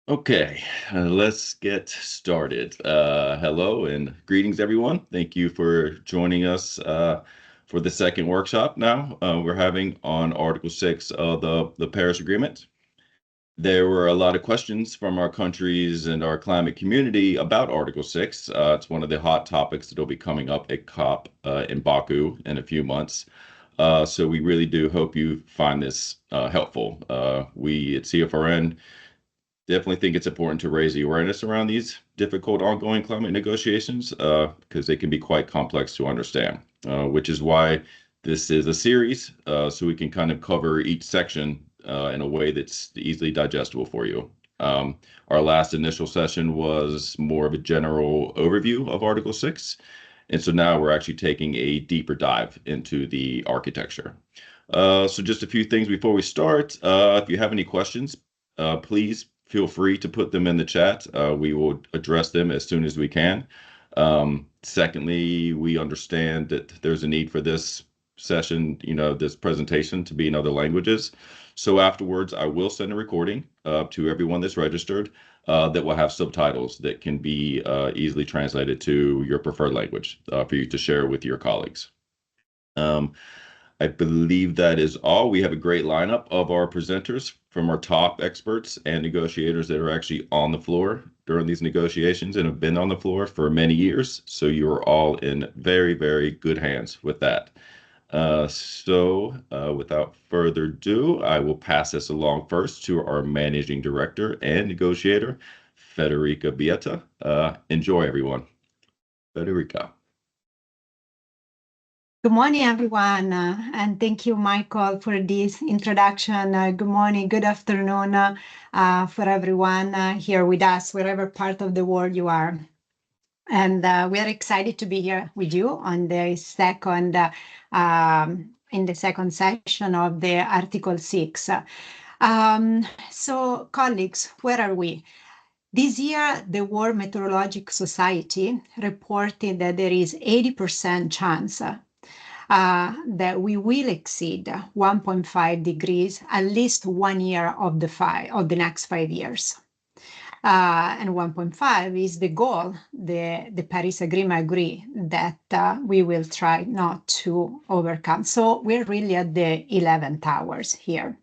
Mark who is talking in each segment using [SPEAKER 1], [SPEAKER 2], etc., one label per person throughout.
[SPEAKER 1] Okay, let's get started. Hello and greetings, everyone. Thank you for joining us for the second workshop now we're having on Article 6 of the Paris Agreement. There were a lot of questions from our countries and our climate community about Article 6. It's one of the hot topics that will be coming up at COP in Baku in a few months. So we really do hope you find this helpful. We at CFRN definitely think it's important to raise the awareness around these difficult ongoing climate negotiations because they can be quite complex to understand, which is why this is a series so we can kind of cover each section in a way that's easily digestible for you. Our last initial session was more of a general overview of Article 6. And so now we're actually taking a deeper dive into the architecture. So just a few things before we start. If you have any questions, please feel free to put them in the chat. We will address them as soon as we can. Secondly, we understand that there's a need for this session, this presentation to be in other languages. So afterwards, I will send a recording to everyone that's registered that will have subtitles that can be easily translated to your preferred language for you to share with your colleagues. I believe that is all. We have a great lineup of our presenters from our top experts and negotiators that are actually on the floor during these negotiations and have been on the floor for many years. So you are all in very, very good hands with that. Without further ado, I will pass this along first to our managing director and negotiator, Federica Bieta. Enjoy, everyone. Federica.
[SPEAKER 2] Good morning, everyone, and thank you, Michael, for this introduction. Good morning, good afternoon for everyone here with us, wherever part of the world you are. And we are excited to be here with you on the second, in the second session of the Article 6. So, colleagues, where are we? This year, the World Meteorological Society reported that there is 80% chance that we will exceed 1.5 degrees at least 1 year of the next 5 years. And 1.5 is the goal. The Paris Agreement agree that we will try not to overcome. So we're really at the 11th hours here.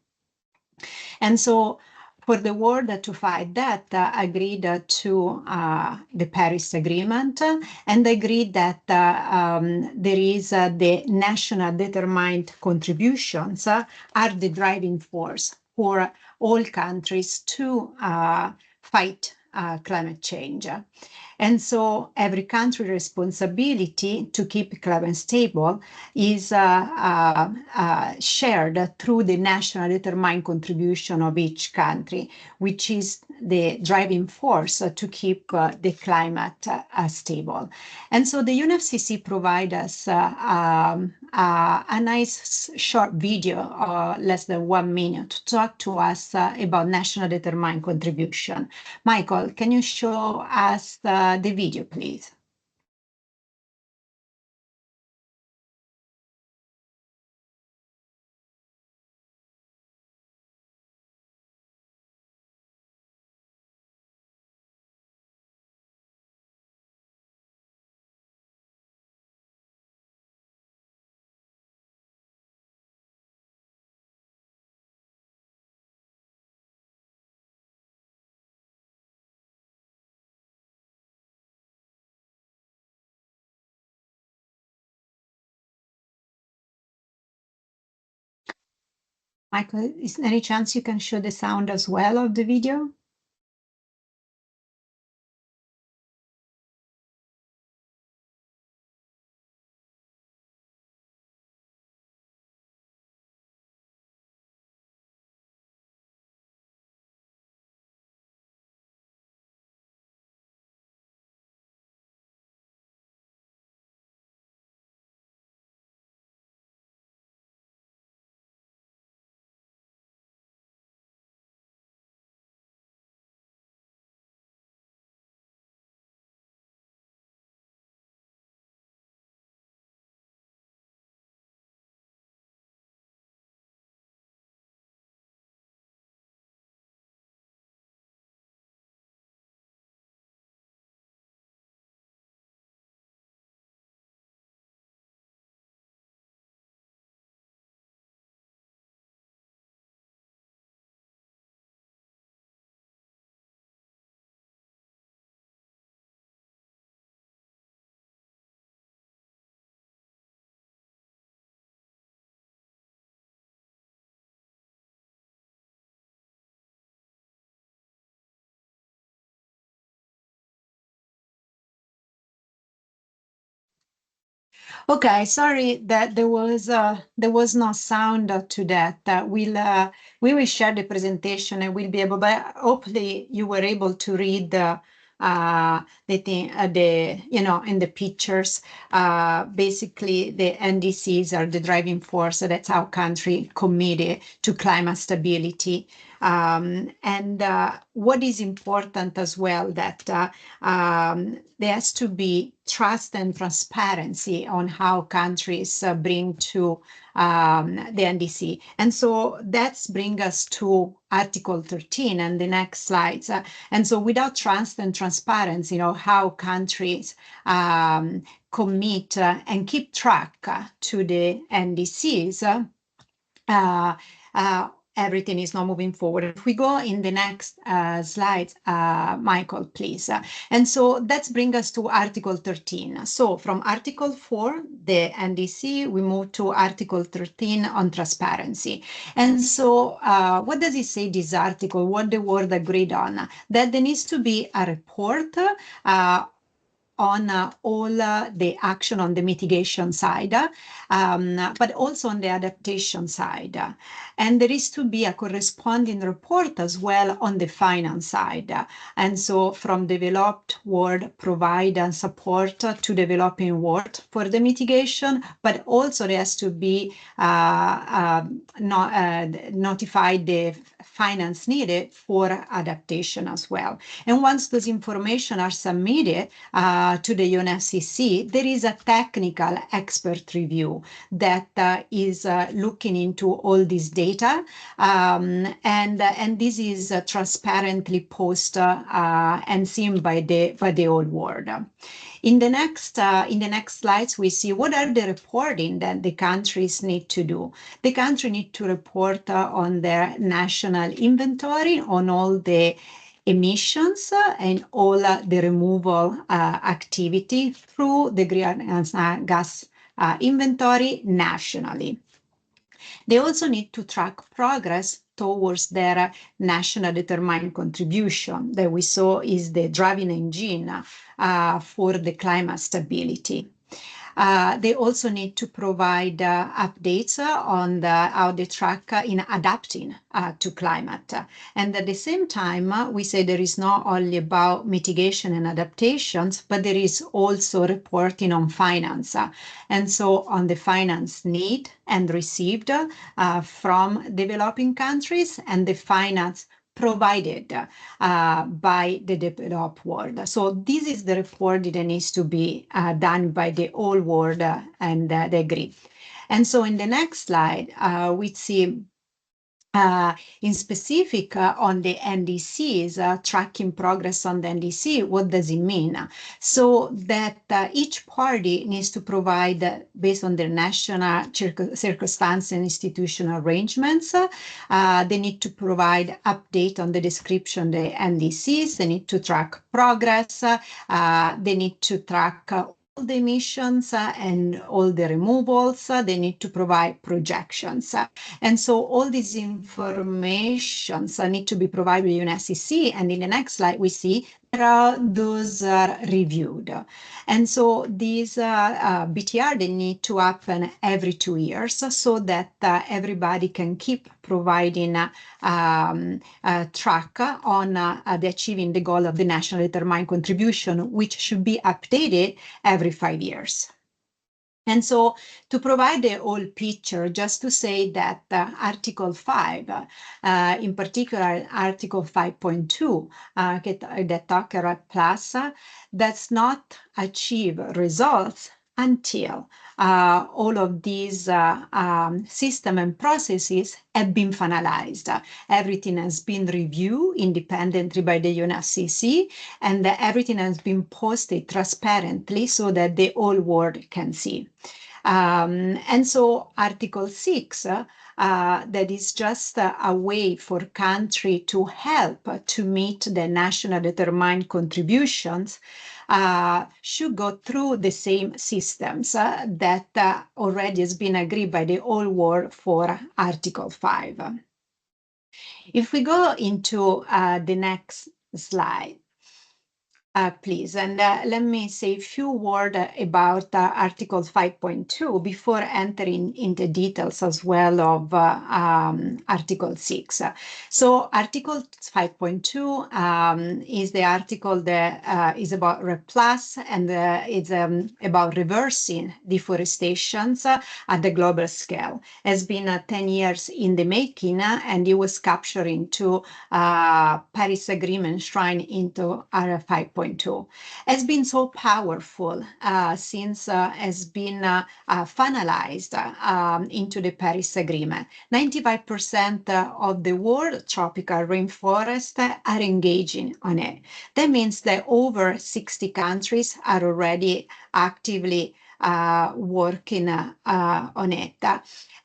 [SPEAKER 2] And so for the world to fight that, agreed to the Paris Agreement and agreed that there is the national determined contributions are the driving force for all countries to fight climate change. And so every country responsibility to keep climate stable is shared through the national determined contribution of each country, which is the driving force to keep the climate stable. And so the UNFCCC provide us a nice short video, less than 1 minute, to talk to us about national determined contribution. Michael, can you show us the video, please? Michael, is there any chance you can show the sound as well of the video? Okay, sorry that there was no sound to that. We will share the presentation and we'll be able, but hopefully you were able to read the thing, in the pictures. Basically, the NDCs are the driving force. So that's how country committed to climate stability. And what is important as well that there has to be trust and transparency on how countries bring to the NDC. And so that's bring us to Article 13 and the next slides. And so without trust and transparency, how countries commit and keep track to the NDCs, uh, uh, everything is not moving forward. If we go in the next slide, Michael, please. And so that brings us to Article 13. So from Article 4, the NDC, we move to Article 13 on transparency. And so what does it say, this article? What the world agreed on? That there needs to be a report on all the action on the mitigation side, but also on the adaptation side. And there is to be a corresponding report as well on the finance side. And so from developed world provide and support to developing world for the mitigation, but also there has to be notified the finance needed for adaptation as well. And once those information are submitted to the UNFCCC, there is a technical expert review that is looking into all this data, and this is transparently posted and seen by the whole world. In the next slides, we see what are the reporting that the countries need to do. The country need to report on their national inventory on all the emissions and all the removal activity through the greenhouse gas inventory nationally. They also need to track progress towards their national determined contribution that we saw is the driving engine for the climate stability. They also need to provide updates on how they track in adapting to climate. And at the same time, we say there is not only about mitigation and adaptations, but there is also reporting on finance. And so on the finance need and received from developing countries and the finance provided by the developed world. So this is the report that needs to be done by the whole world and they agree. And so in the next slide, we see in specific on the NDCs, tracking progress on the NDC, what does it mean? So that each party needs to provide, based on their national circumstance and institutional arrangements, they need to provide update on the description of the NDCs, they need to track progress, they need to track all the emissions and all the removals, they need to provide projections. And so all these informations need to be provided with UNSCC. And in the next slide, we see those are reviewed. And so these BTR, they need to happen every 2 years so that everybody can keep providing track on the achieving the goal of the national determined contribution, which should be updated every 5 years. And so to provide the whole picture, just to say that Article 5, in particular Article 5.2, that talk plus, does not achieve results until all of these system and processes have been finalized. Everything has been reviewed independently by the UNFCCC, and everything has been posted transparently so that the whole world can see. And so Article 6, that is just a way for country to help to meet the national determined contributions, should go through the same systems that already has been agreed by the whole world for Article 5. If we go into the next slide, Please. And let me say a few words about Article 5.2 before entering into details as well of Article 6. So Article 5.2 is the article that is about REPLUS, and it's about reversing deforestation at the global scale. It's been 10 years in the making, and it was captured into Paris Agreement enshrined into RF 5.2. Has been so powerful since has been finalized into the Paris Agreement. 95% of the world tropical rainforest are engaging on it. That means that over 60 countries are already actively working on it.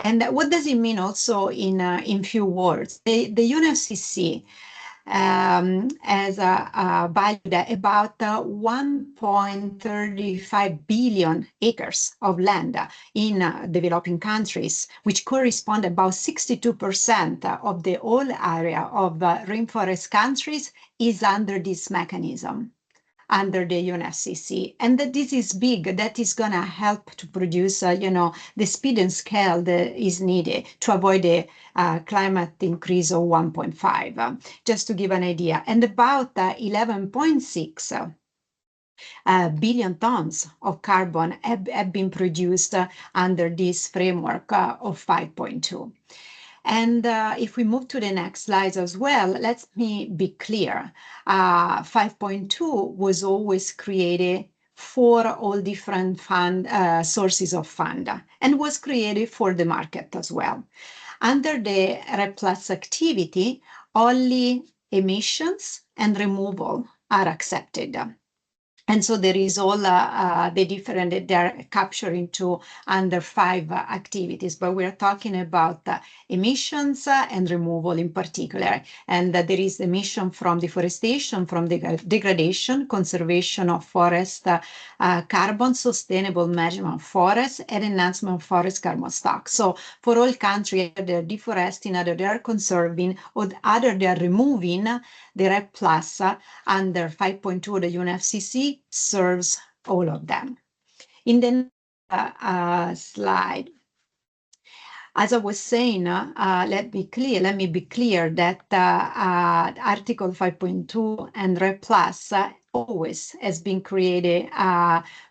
[SPEAKER 2] And what does it mean also in few words? The UNFCCC as valued at about 1.35 billion acres of land in developing countries, which correspond about 62% of the whole area of rainforest countries, is under this mechanism, under the UNFCCC, and that this is big. That is going to help to produce, the speed and scale that is needed to avoid the climate increase of 1.5, just to give an idea. And about 11.6 billion tons of carbon have been produced under this framework of 5.2. And if we move to the next slides as well, let me be clear. 5.2 was always created for all different sources of fund, and was created for the market as well. Under the REPLUS activity, only emissions and removal are accepted. And so there is all the different, they're captured into under 5 activities, but we're talking about emissions and removal in particular. And there is emission from deforestation, from degradation, conservation of forest carbon, sustainable management of forests, and enhancement of forest carbon stock. So for all countries, either they're deforesting, either they're conserving, or either they're removing, the REPLUS under 5.2 of the UNFCCC serves all of them. In the slide, as I was saying, let me be clear that Article 5.2 and REPLUS always has been created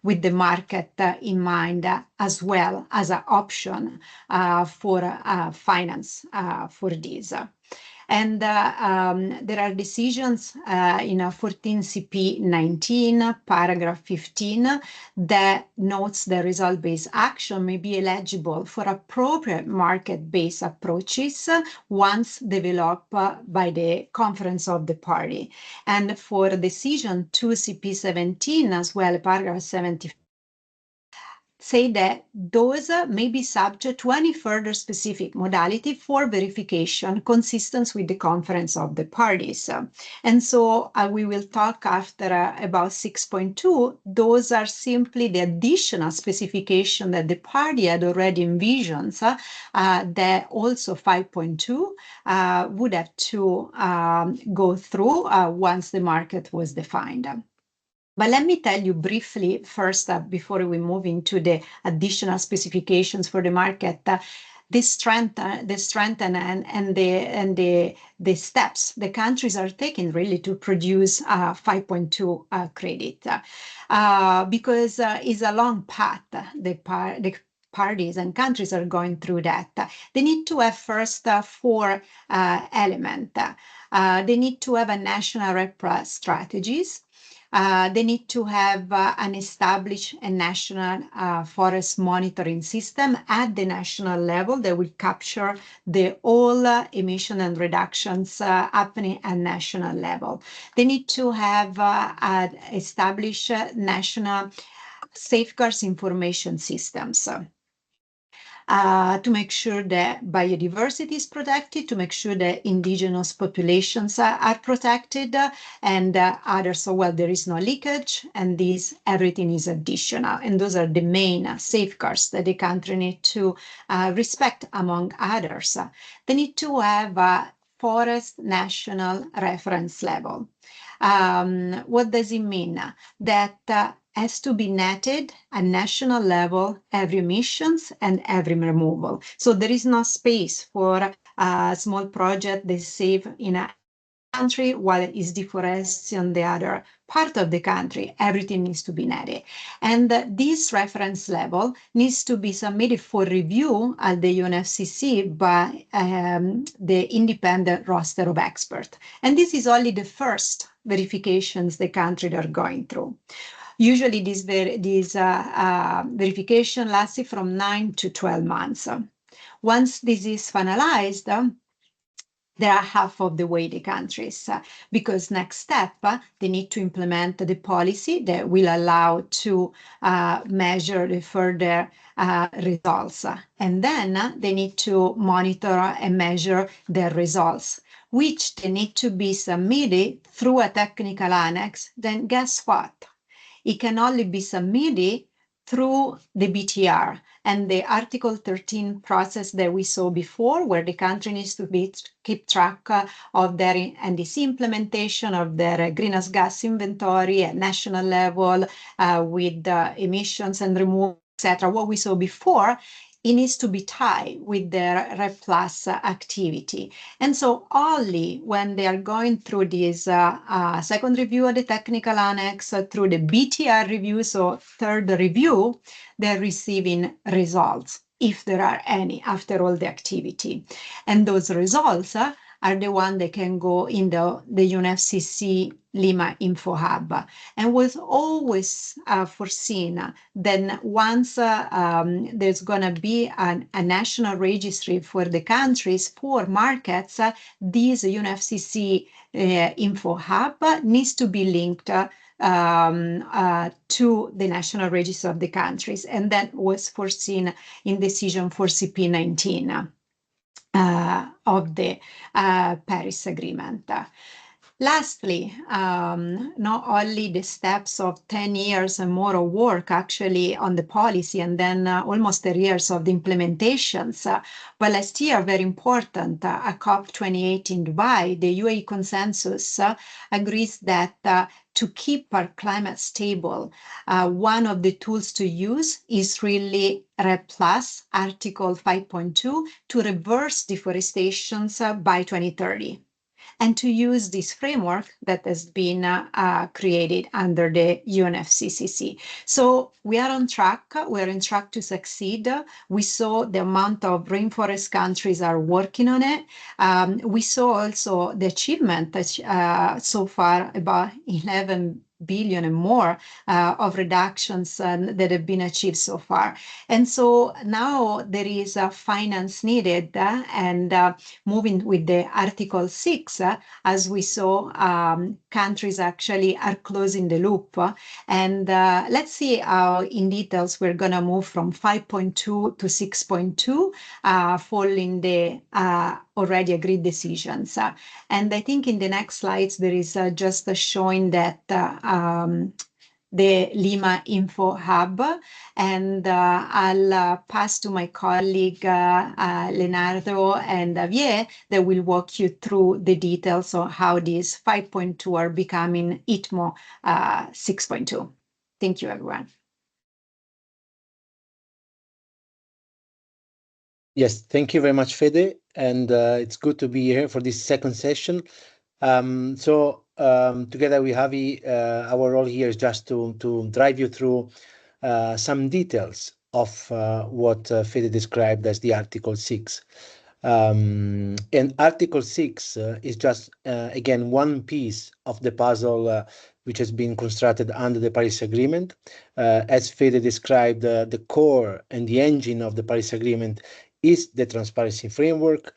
[SPEAKER 2] with the market in mind, as well as an option for finance for this. And there are decisions in 14 CP 19, paragraph 15, that notes the result-based action may be eligible for appropriate market-based approaches once developed by the Conference of the Party. And for decision 2 CP 17 as well, paragraph 70, say that those may be subject to any further specific modality for verification consistent with the Conference of the Parties. And so we will talk after about 6.2. Those are simply the additional specification that the party had already envisioned, that also 5.2 would have to go through once the market was defined. But let me tell you briefly first, before we move into the additional specifications for the market, the strength and the steps the countries are taking really to produce 5.2 credit, because it's a long path. The parties and countries are going through that. They need to have first 4 elements. They need to have a national REPLUS strategies. They need to have an established and national forest monitoring system at the national level that will capture the all emission and reductions happening at national level. They need to have established national safeguards information systems. To make sure that biodiversity is protected, to make sure that indigenous populations are protected, and others. So, well, there is no leakage, and everything is additional. And those are the main safeguards that the country need to respect, among others. They need to have forest national reference level. What does it mean? That has to be netted at national level every emissions and every removal. So there is no space for a small project they save in a country while it is deforestation on the other part of the country. Everything needs to be netted. And this reference level needs to be submitted for review at the UNFCCC by the independent roster of experts. And this is only the first verifications the country are going through. Usually this verification lasts from 9 to 12 months. Once this is finalized, they are half of the way the countries, because next step, they need to implement the policy that will allow to measure the further results. And then they need to monitor and measure their results, which they need to be submitted through a technical annex. Then guess what? It can only be submitted through the BTR and the Article 13 process that we saw before, where the country needs to keep track of their NDC implementation, of their greenhouse gas inventory at national level, with emissions and removal, etc. What we saw before, it needs to be tied with their RED Plus activity. And so only when they are going through this second review of the technical annex, through the BTR review, so third review, they're receiving results, if there are any, after all the activity. And those results are the one that can go in the UNFCCC Lima Info Hub, and was always foreseen. Then once there's going to be a national registry for the countries for markets, this UNFCCC Info Hub needs to be linked to the National Register of the countries, and that was foreseen in decision for CP19 of the Paris Agreement. Lastly, not only the steps of 10 years and more of work actually on the policy, and then almost 30 years of the implementations, but last year, very important, at COP28 in Dubai, the UAE consensus agrees that to keep our climate stable, one of the tools to use is really RED Plus, Article 5.2, to reverse deforestation by 2030. And to use this framework that has been created under the UNFCCC. So we are on track. We're on track to succeed. We saw the amount of rainforest countries are working on it. We saw also the achievement that so far about 11 billion and more of reductions that have been achieved so far. And so now there is finance needed, and moving with the Article 6, as we saw, countries actually are closing the loop. And let's see how in details we're going to move from 5.2 to 6.2, following the already agreed decisions. And I think in the next slides, there is just showing that the Lima Info Hub, and I'll pass to my colleague Leonardo and Javier that will walk you through the details of how these 5.2 are becoming ITMO 6.2. Thank you, everyone.
[SPEAKER 3] Yes, thank you very much, Fede, and it's good to be here for this second session. Together with Javi, our role here is just to drive you through some details of what Fede described as the Article 6. And Article 6 is just, again, one piece of the puzzle which has been constructed under the Paris Agreement. As Fede described, the core and the engine of the Paris Agreement is the transparency framework,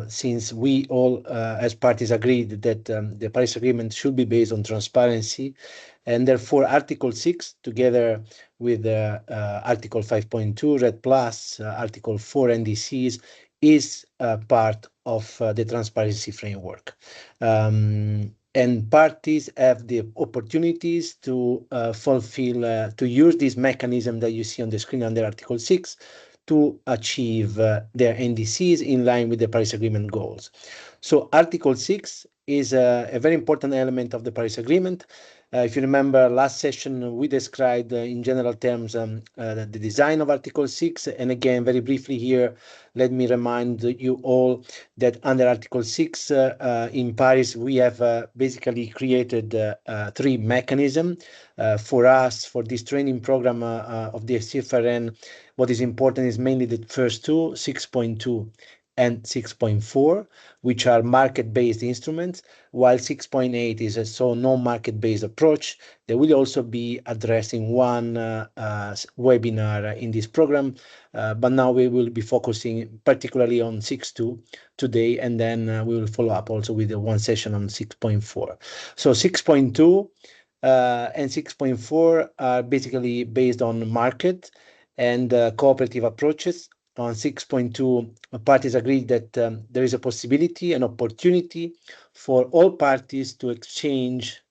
[SPEAKER 3] since we all, as parties, agreed that the Paris Agreement should be based on transparency. And therefore, Article 6, together with Article 5.2, RED Plus, Article 4, NDCs, is part of the transparency framework. And parties have the opportunities to fulfill, to use this mechanism that you see on the screen under Article 6 to achieve their NDCs in line with the Paris Agreement goals. So Article 6 is a very important element of the Paris Agreement. If you remember last session, we described in general terms the design of Article 6. And again, very briefly here, let me remind you all that under Article 6 in Paris, we have basically created three mechanisms. For us, for this training program of the CFRN, what is important is mainly the first two, 6.2 and 6.4, which are market-based instruments, while 6.8 is a so non-market-based approach. They will also be addressing one webinar in this program, but now we will be focusing particularly on 6.2 today, and then we will follow up also with the one session on 6.4. So 6.2 and 6.4 are basically based on market and cooperative approaches. On 6.2, parties agreed that there is a possibility, an opportunity for all parties to exchange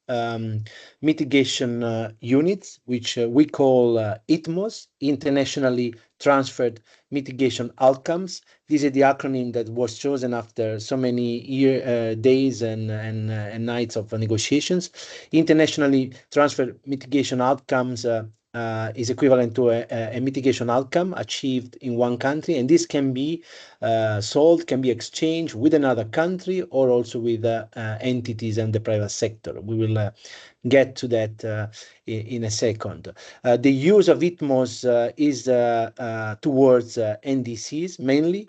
[SPEAKER 3] mitigation units, which we call ITMOs, internationally transferred mitigation outcomes. This is the acronym that was chosen after so many days and nights of negotiations. Internationally transferred mitigation outcomes is equivalent to a mitigation outcome achieved in one country, and this can be sold, can be exchanged with another country or also with entities and the private sector. We will get to that in a second. The use of ITMOs is towards NDCs mainly.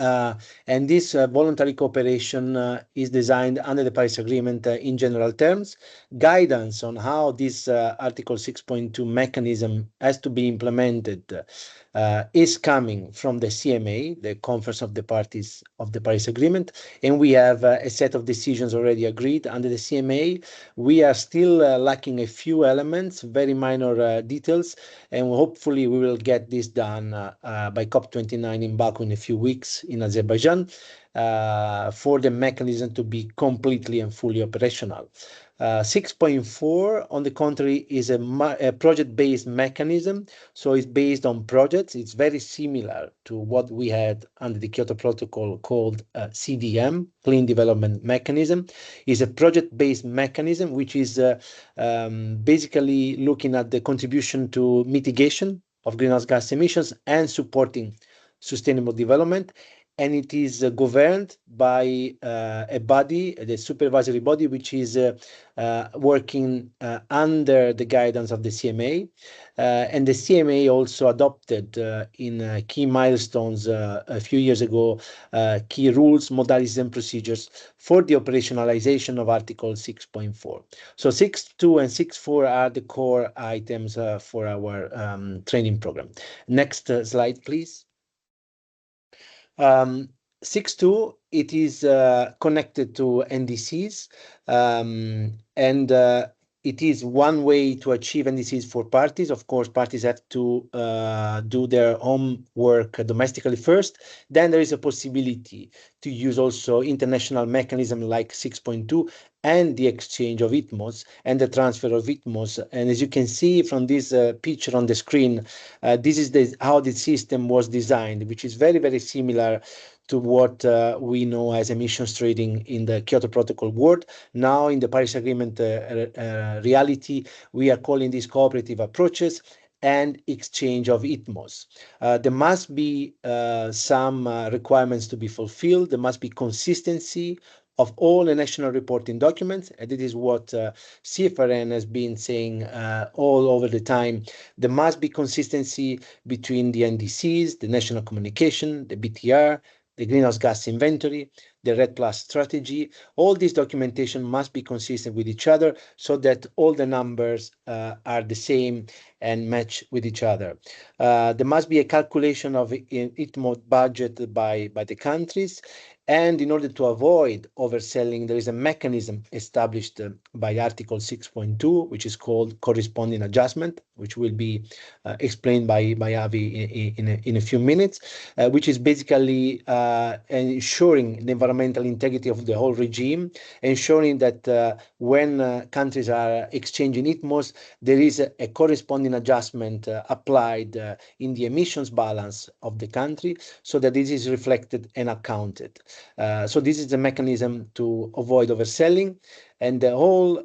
[SPEAKER 3] And this voluntary cooperation is designed under the Paris Agreement in general terms. Guidance on how this Article 6.2 mechanism has to be implemented is coming from the CMA, the Conference of the Parties of the Paris Agreement, and we have a set of decisions already agreed under the CMA. We are still lacking a few elements, very minor details, and hopefully we will get this done by COP29 in Baku in a few weeks in Azerbaijan for the mechanism to be completely and fully operational. 6.4, on the contrary, is a project-based mechanism, so it's based on projects. It's very similar to what we had under the Kyoto Protocol called CDM, Clean Development Mechanism. It's a project-based mechanism which is basically looking at the contribution to mitigation of greenhouse gas emissions and supporting sustainable development. And it is governed by a body, the supervisory body, which is working under the guidance of the CMA. And the CMA also adopted in key milestones a few years ago, key rules, modalities, and procedures for the operationalization of Article 6.4. So 6.2 and 6.4 are the core items for our training program. Next slide, please. 6.2, it is connected to NDCs, and it is one way to achieve NDCs for parties. Of course, parties have to do their own work domestically first. Then there is a possibility to use also international mechanism like 6.2 and the exchange of ITMOs and the transfer of ITMOs. And as you can see from this picture on the screen, this is how the system was designed, which is very, very similar to what we know as emissions trading in the Kyoto Protocol world. Now in the Paris Agreement reality, we are calling these cooperative approaches and exchange of ITMOs. There must be some requirements to be fulfilled. There must be consistency of all the national reporting documents, and this is what CFRN has been saying all over the time. There must be consistency between the NDCs, the national communication, the BTR, the greenhouse gas inventory, the REDD+ strategy. All this documentation must be consistent with each other so that all the numbers are the same and match with each other. There must be a calculation of ITMO budget by the countries. And in order to avoid overselling, there is a mechanism established by Article 6.2, which is called corresponding adjustment, which will be explained by Avi in a few minutes, which is basically ensuring the environmental environmental integrity of the whole regime, ensuring that when countries are exchanging ITMOs, there is a corresponding adjustment applied in the emissions balance of the country so that this is reflected and accounted. So this is the mechanism to avoid overselling. And the whole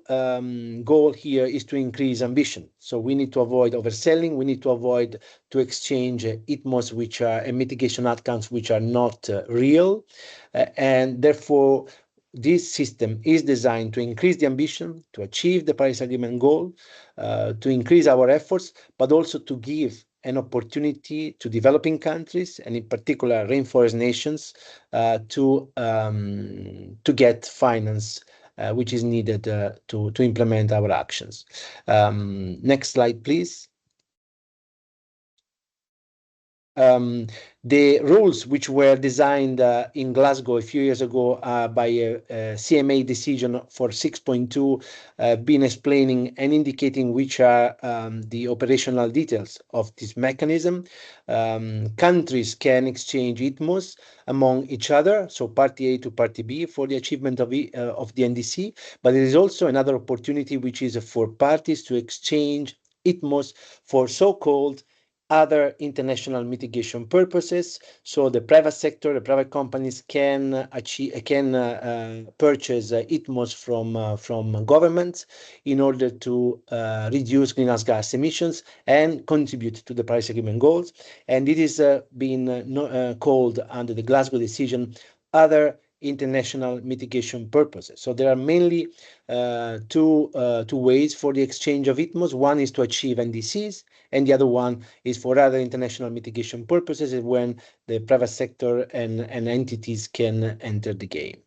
[SPEAKER 3] goal here is to increase ambition. So we need to avoid overselling. We need to avoid to exchange ITMOs which are and mitigation outcomes which are not real. And therefore, this system is designed to increase the ambition, to achieve the Paris Agreement goal, to increase our efforts, but also to give an opportunity to developing countries, and in particular rainforest nations, to get finance which is needed to implement our actions. Next slide, please. The rules which were designed in Glasgow a few years ago by a CMA decision for 6.2 been explaining and indicating which are the operational details of this mechanism. Countries can exchange ITMOs among each other, so Party A to Party B for the achievement of the NDC, but there is also another opportunity which is for parties to exchange ITMOs for so-called other international mitigation purposes. So the private sector, the private companies can purchase ITMOs from governments in order to reduce greenhouse gas emissions and contribute to the Paris Agreement goals. And it is being called under the Glasgow decision other international mitigation purposes. So there are mainly two ways for the exchange of ITMOs. One is to achieve NDCs, and the other one is for other international mitigation purposes when the private sector and entities can enter the game.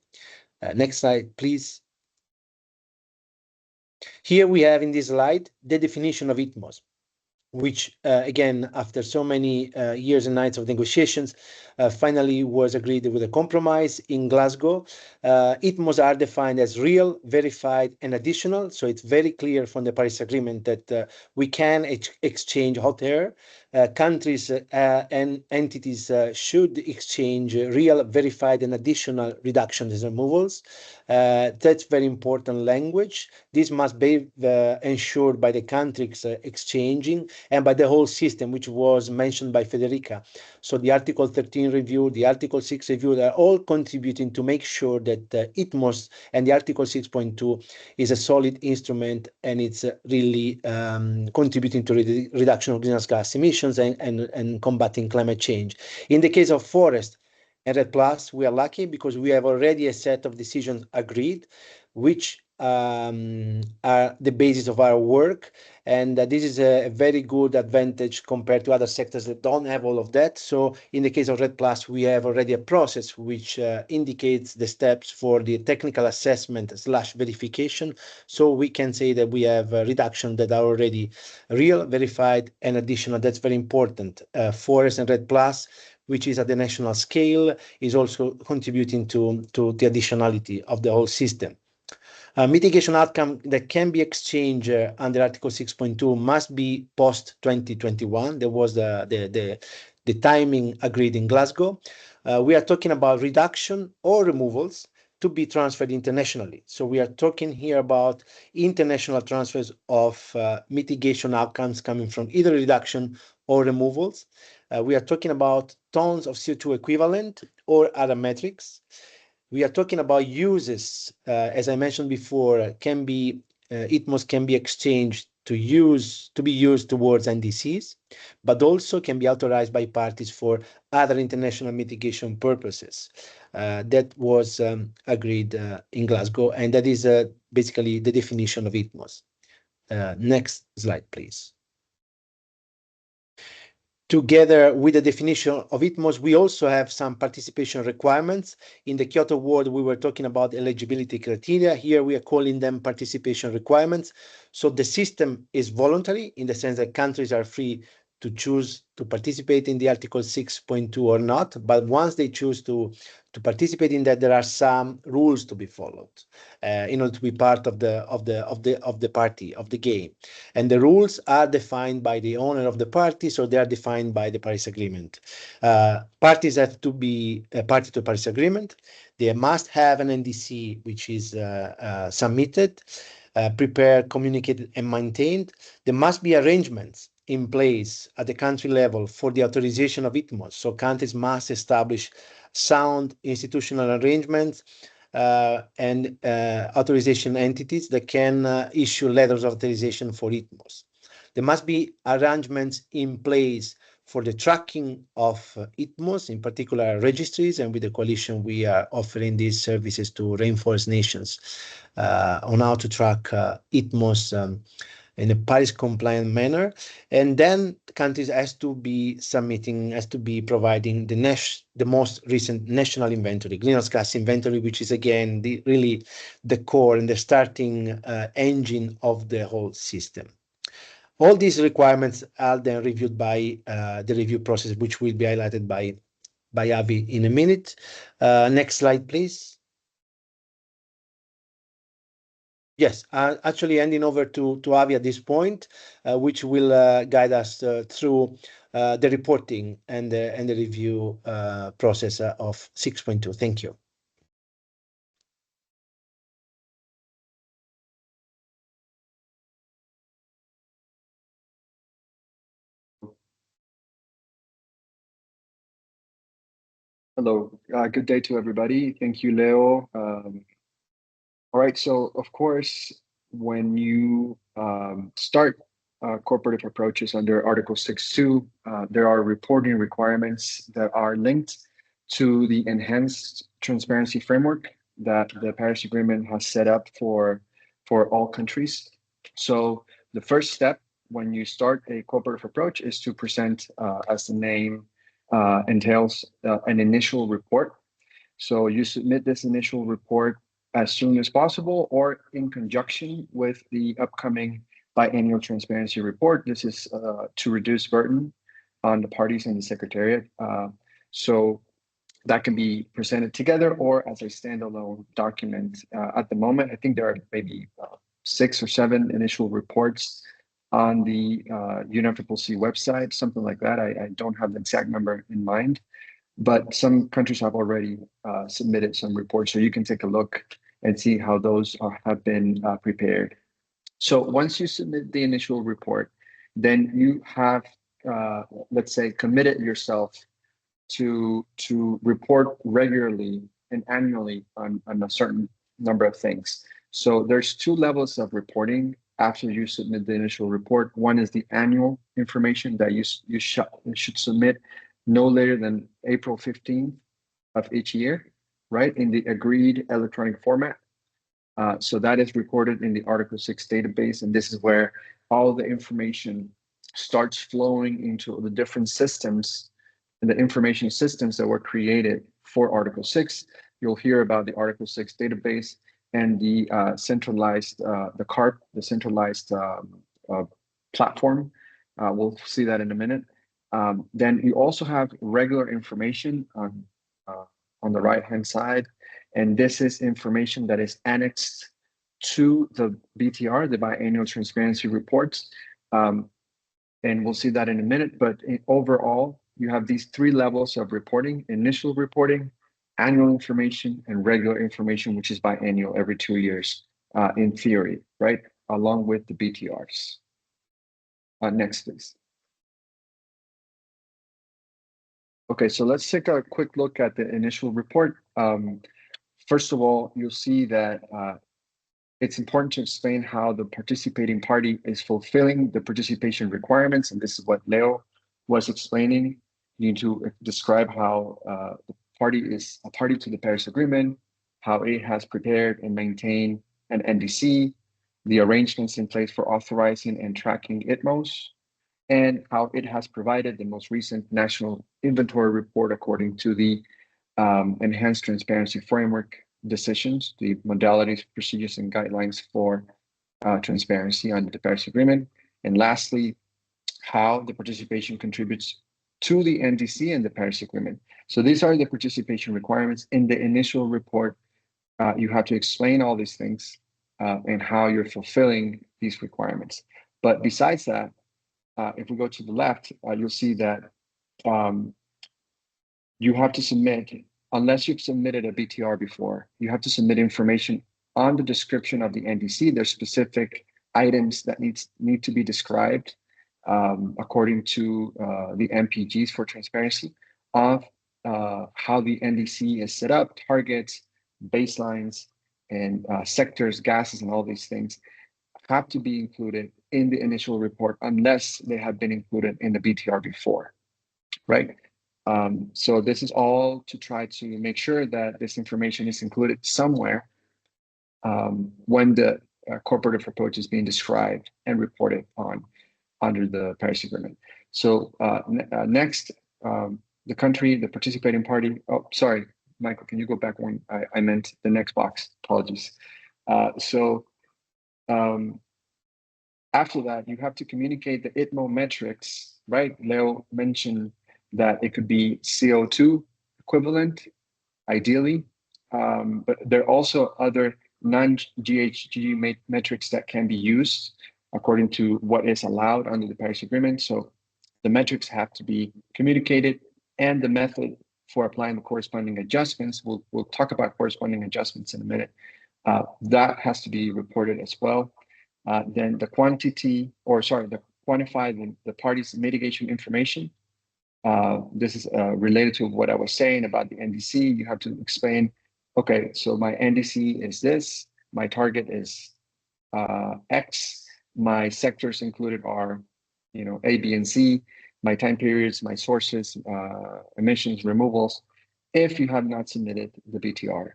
[SPEAKER 3] Next slide, please. Here we have in this slide the definition of ITMOs, which again, after so many years and nights of negotiations, finally was agreed with a compromise in Glasgow. ITMOs are defined as real, verified, and additional. So it's very clear from the Paris Agreement that we can exchange hot air. Countries and entities should exchange real, verified, and additional reductions and removals. That's very important language. This must be ensured by the countries exchanging and by the whole system, which was mentioned by Federica. So the Article 13 review, the Article 6 review, they're all contributing to make sure that ITMOs and the Article 6.2 is a solid instrument, and it's really contributing to the reduction of greenhouse gas emissions and combating climate change. In the case of forest and REDD+, we are lucky because we have already a set of decisions agreed, which are the basis of our work. And this is a very good advantage compared to other sectors that don't have all of that. So in the case of REDD+, we have already a process which indicates the steps for the technical assessment / verification. So we can say that we have reduction that are already real, verified, and additional. That's very important. Forest and REDD+, which is at the national scale, is also contributing to the additionality of the whole system. Mitigation outcome that can be exchanged under Article 6.2 must be post 2021. There was the timing agreed in Glasgow. We are talking about reduction or removals to be transferred internationally. So we are talking here about international transfers of mitigation outcomes coming from either reduction or removals. We are talking about tons of CO2 equivalent or other metrics. We are talking about uses, as I mentioned before, ITMOs can be exchanged to be used towards NDCs, but also can be authorized by parties for other international mitigation purposes. That was agreed in Glasgow, and that is basically the definition of ITMOs. Next slide, please. Together with the definition of ITMOs, we also have some participation requirements. In the Kyoto World, we were talking about eligibility criteria. Here we are calling them participation requirements. So the system is voluntary in the sense that countries are free to choose to participate in the Article 6.2 or not. But once they choose to participate in that, there are some rules to be followed in order to be part of the party of the game. And the rules are defined by the owner of the party, so they are defined by the Paris Agreement. Parties have to be a party to the Paris Agreement. They must have an NDC which is submitted, prepared, communicated, and maintained. There must be arrangements in place at the country level for the authorization of ITMOs. So countries must establish sound institutional arrangements and authorization entities that can issue letters of authorization for ITMOs. There must be arrangements in place for the tracking of ITMOs, in particular registries, and with the coalition we are offering these services to Rainforest nations on how to track ITMOs in a Paris compliant manner. And then countries has to be providing the most recent national inventory, greenhouse gas inventory, which is again really the core and the starting engine of the whole system. All these requirements are then reviewed by the review process, which will be highlighted by Avi in a minute. Next slide, please. Yes, actually handing over to Avi at this point, which will guide us through the reporting and the review process of 6.2. Thank you.
[SPEAKER 4] Hello, good day to everybody. Thank you, Leo. All right, so of course, when you start cooperative approaches under Article 6.2, there are reporting requirements that are linked to the enhanced transparency framework that the Paris Agreement has set up for all countries. So the first step when you start a cooperative approach is to present, as the name entails, an initial report. So you submit this initial report as soon as possible or in conjunction with the upcoming biannual transparency report. This is to reduce burden on the parties and the Secretariat. So that can be presented together or as a standalone document. At the moment, I think there are maybe 6 or 7 initial reports on the UNFCCC website, something like that. I don't have the exact number in mind, but some countries have already submitted some reports, so you can take a look and see how those have been prepared. So once you submit the initial report, then you have, let's say, committed yourself to report regularly and annually on a certain number of things. So there's 2 levels of reporting after you submit the initial report. One is the annual information that you should submit no later than April 15th of each year, right, in the agreed electronic format. So that is recorded in the Article 6 database, and this is where all the information starts flowing into the different systems and the information systems that were created for Article 6. You'll hear about the Article 6 database and the centralized, the CARP, the centralized platform. We'll see that in a minute. Then you also have regular information on the right-hand side, and this is information that is annexed to the BTR, the biannual transparency reports. And we'll see that in a minute, but overall, you have these 3 levels of reporting: initial reporting, annual information, and regular information, which is biannual every 2 years, in theory, right? Along with the BTRs. Next, please. Okay, so let's take a quick look at the initial report. First of all, you'll see that it's important to explain how the participating party is fulfilling the participation requirements, and this is what Leo was explaining. You need to describe how the party is a party to the Paris Agreement, how it has prepared and maintained an NDC, the arrangements in place for authorizing and tracking ITMOs, and how it has provided the most recent national inventory report according to the enhanced transparency framework decisions, the modalities, procedures, and guidelines for transparency under the Paris Agreement. And lastly, how the participation contributes to the NDC and the Paris Agreement. So these are the participation requirements. In the initial report, you have to explain all these things and how you're fulfilling these requirements. But besides that, if we go to the left, you'll see that you have to submit, unless you've submitted a BTR before, you have to submit information on the description of the NDC. There's specific items that need to be described according to the MPGs for transparency of how the NDC is set up, targets, baselines, and sectors, gases, and all these things have to be included in the initial report unless they have been included in the BTR before, right? So this is all to try to make sure that this information is included somewhere when the cooperative approach is being described and reported on under the Paris Agreement. So next, the country, the participating party. Oh, sorry, Michael, can you go back one? I meant the next box. Apologies. After that, you have to communicate the ITMO metrics, right? Leo mentioned that it could be CO2 equivalent, ideally, but there are also other non-GHG metrics that can be used according to what is allowed under the Paris Agreement. So the metrics have to be communicated, and the method for applying the corresponding adjustments, we'll talk about corresponding adjustments in a minute, that has to be reported as well. Then the quantify the parties' mitigation information. This is related to what I was saying about the NDC. You have to explain, okay, so my NDC is this, my target is X, my sectors included are, A, B, and C, my time periods, my sources, emissions, removals, if you have not submitted the BTR.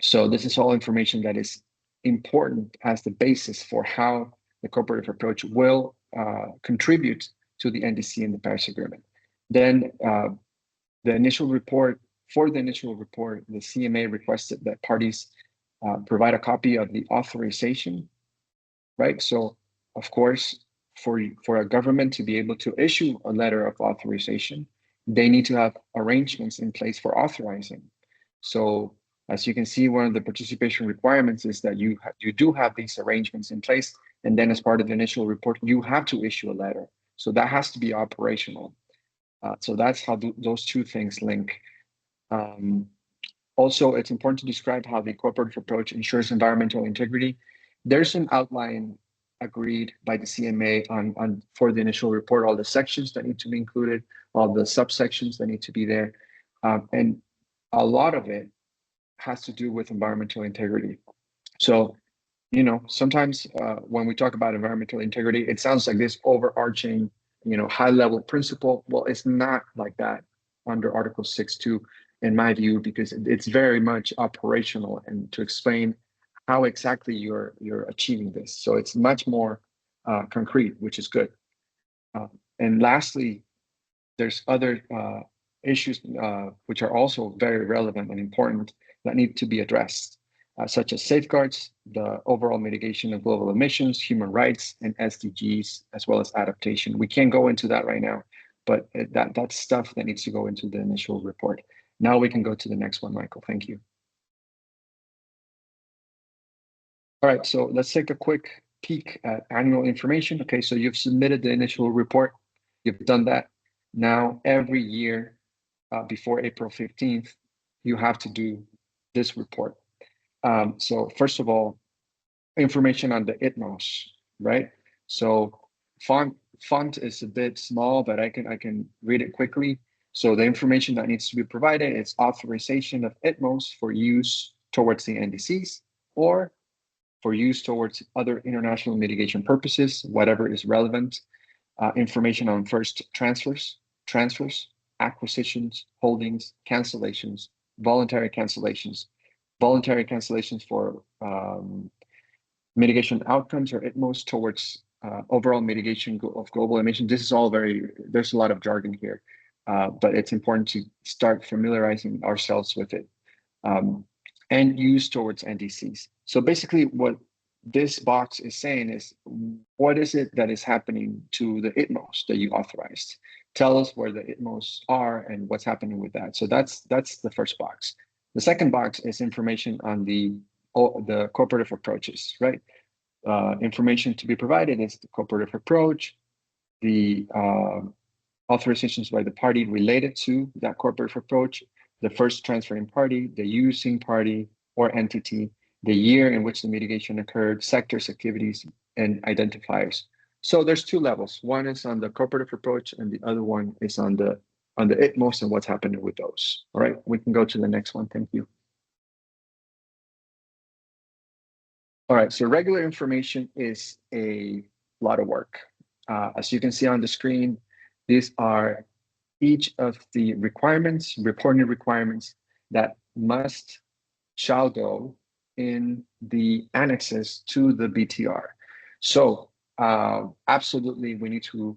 [SPEAKER 4] So this is all information that is important as the basis for how the cooperative approach will contribute to the NDC and the Paris Agreement. Then the initial report, the CMA requested that parties provide a copy of the authorization, right? So of course, for a government to be able to issue a letter of authorization, they need to have arrangements in place for authorizing. So as you can see, one of the participation requirements is that you do have these arrangements in place, and then as part of the initial report, you have to issue a letter. So that has to be operational. So that's how those two things link. Also, it's important to describe how the cooperative approach ensures environmental integrity. There's an outline agreed by the CMA on for the initial report, all the sections that need to be included, all the subsections that need to be there, and a lot of it has to do with environmental integrity. So, sometimes when we talk about environmental integrity, it sounds like this overarching, high-level principle. Well, it's not like that under Article 6.2, in my view, because it's very much operational and to explain how exactly you're achieving this. So it's much more concrete, which is good. And lastly, there's other issues which are also very relevant and important that need to be addressed, such as safeguards, the overall mitigation of global emissions, human rights, and SDGs, as well as adaptation. We can't go into that right now, but that's stuff that needs to go into the initial report. Now we can go to the next one, Michael. Thank you. All right, so let's take a quick peek at annual information. Okay, so you've submitted the initial report. You've done that. Now, every year before April 15th, you have to do this report. So first of all, information on the ITMOs, right? So font is a bit small, but I can read it quickly. So the information that needs to be provided is authorization of ITMOs for use towards the NDCs or for use towards other international mitigation purposes, whatever is relevant. Information on first transfers, acquisitions, holdings, cancellations, voluntary cancellations for mitigation outcomes or ITMOs towards overall mitigation of global emissions. This is all there's a lot of jargon here, but it's important to start familiarizing ourselves with it. And use towards NDCs. So basically what this box is saying is, what is it that is happening to the ITMOs that you authorized? Tell us where the ITMOs are and what's happening with that. So that's the first box. The second box is information on the cooperative approaches, right? Information to be provided is the cooperative approach, the authorizations by the party related to that cooperative approach, the first transferring party, the using party or entity, the year in which the mitigation occurred, sectors, activities, and identifiers. So there's two levels. One is on the cooperative approach, and the other one is on the ITMOs and what's happening with those. All right, we can go to the next one. Thank you. All right, so regular information is a lot of work. As you can see on the screen, these are each of the requirements, reporting requirements that shall go in the annexes to the BTR. So absolutely, we need to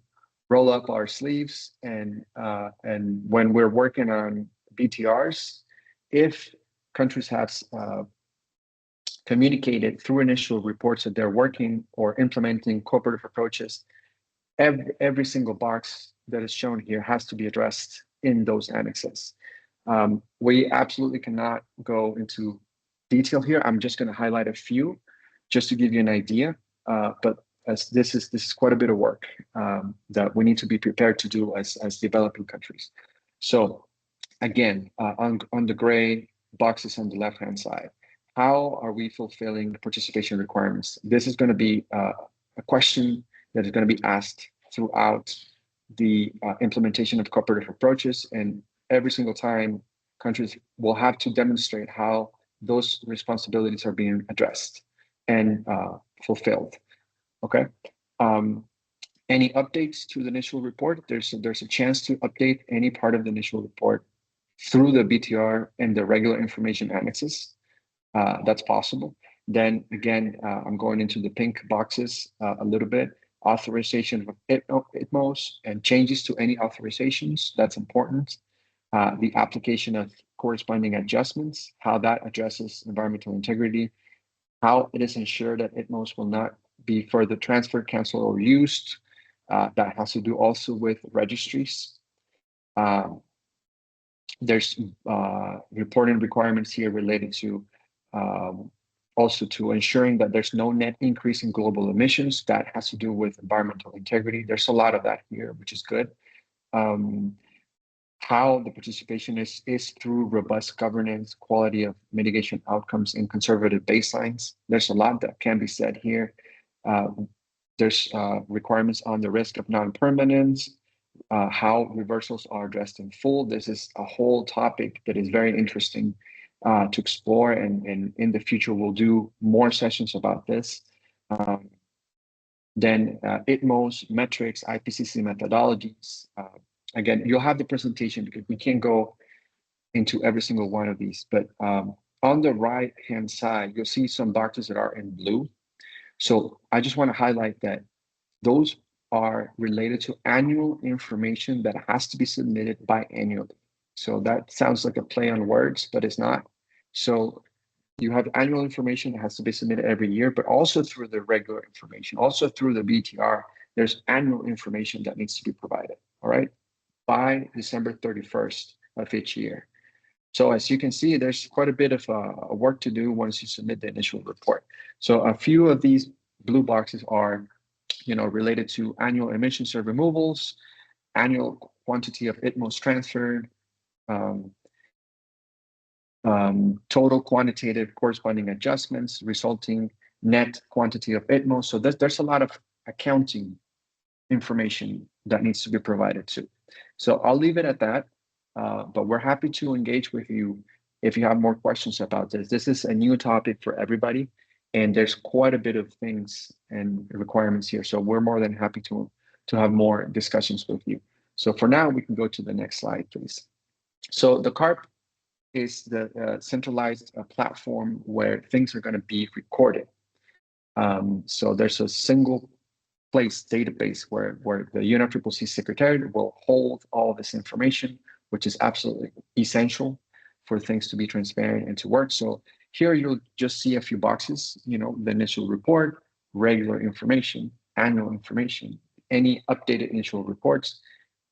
[SPEAKER 4] roll up our sleeves, and when we're working on BTRs, if countries have communicated through initial reports that they're working or implementing cooperative approaches, every single box that is shown here has to be addressed in those annexes. We absolutely cannot go into detail here. I'm just going to highlight a few just to give you an idea. But as this is quite a bit of work that we need to be prepared to do as developing countries. So again, on the gray boxes on the left-hand side, how are we fulfilling the participation requirements? This is going to be a question that is going to be asked throughout the implementation of cooperative approaches, and every single time countries will have to demonstrate how those responsibilities are being addressed and fulfilled. Okay. Any updates to the initial report? There's a chance to update any part of the initial report through the BTR and the regular information annexes. That's possible. Then again, I'm going into the pink boxes a little bit. Authorization of ITMOs and changes to any authorizations, that's important. The application of corresponding adjustments, how that addresses environmental integrity, how it is ensured that ITMOs will not be further transferred, canceled, or used. That has to do also with registries. There's reporting requirements here related to also to ensuring that there's no net increase in global emissions. That has to do with environmental integrity. There's a lot of that here, which is good. How the participation is through robust governance, quality of mitigation outcomes, and conservative baselines. There's a lot that can be said here. There's requirements on the risk of non-permanence, how reversals are addressed in full. This is a whole topic that is very interesting to explore, and in the future we'll do more sessions about this. Then ITMOs, metrics, IPCC methodologies. Again, you'll have the presentation because we can't go into every single one of these, but on the right-hand side, you'll see some boxes that are in blue. So I just want to highlight that those are related to annual information that has to be submitted biannually. So that sounds like a play on words, but it's not. So you have annual information that has to be submitted every year, but also through the regular information, also through the BTR, there's annual information that needs to be provided, all right, by December 31st of each year. So as you can see, there's quite a bit of work to do once you submit the initial report. So a few of these blue boxes are related to annual emissions or removals, annual quantity of ITMOs transferred, total quantitative corresponding adjustments, resulting net quantity of ITMOs. So there's a lot of accounting information that needs to be provided too. So I'll leave it at that, but we're happy to engage with you if you have more questions about this. This is a new topic for everybody, and there's quite a bit of things and requirements here. So we're more than happy to have more discussions with you. So for now, we can go to the next slide, please. So the CARP is the centralized platform where things are going to be recorded. So there's a single place database where the UNFCCC Secretariat will hold all of this information, which is absolutely essential for things to be transparent and to work. So Here you'll just see a few boxes, the initial report, regular information, annual information, any updated initial reports,